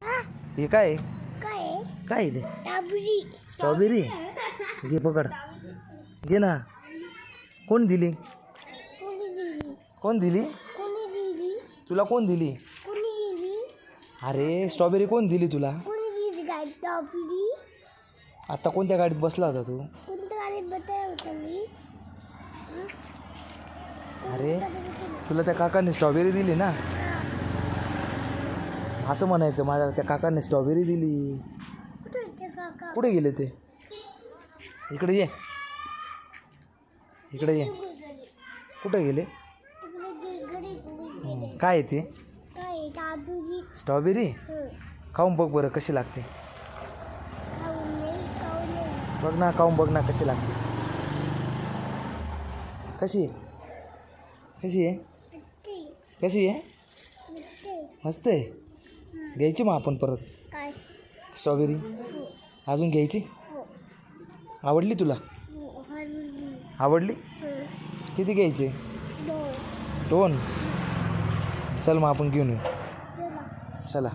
हे काय काय काय ते टाबरी स्ट्रॉबेरी घे पकड घे ना. कोण दिली कोणी दिली कोण दिली कोणी दिली तुला कोण दिली? कोणी दिली अरे स्ट्रॉबेरी कोण दिली तुला? कोणी दिली काय टाबरी आता कोणत्या गाडीत बसला होता तू? कोणत्या गाडीत बसला होता मी अरे तुला त्या काकांनी स्ट्रॉबेरी दिली ना, असं म्हणायचं. माझ्या त्या काकांनी स्ट्रॉबेरी दिली. कुठे होते काका कुठे गेले ते? इकडे ये, इकडे ये. कुठे गेले? काय आहे ते? काय टाबरी स्ट्रॉबेरी खाऊन बघ बरं कशी लागते. बघ ना, खाऊन बघ ना कशी लागते. कशी आहे? कशी आहे? कशी आहे? मस्त आहे. घ्यायची मग आपण परत काय स्ट्रॉबेरी अजून घ्यायची. आवडली तुला? आवडली? किती घ्यायचे? 2. चल मग आपण घेऊन येऊ. चला.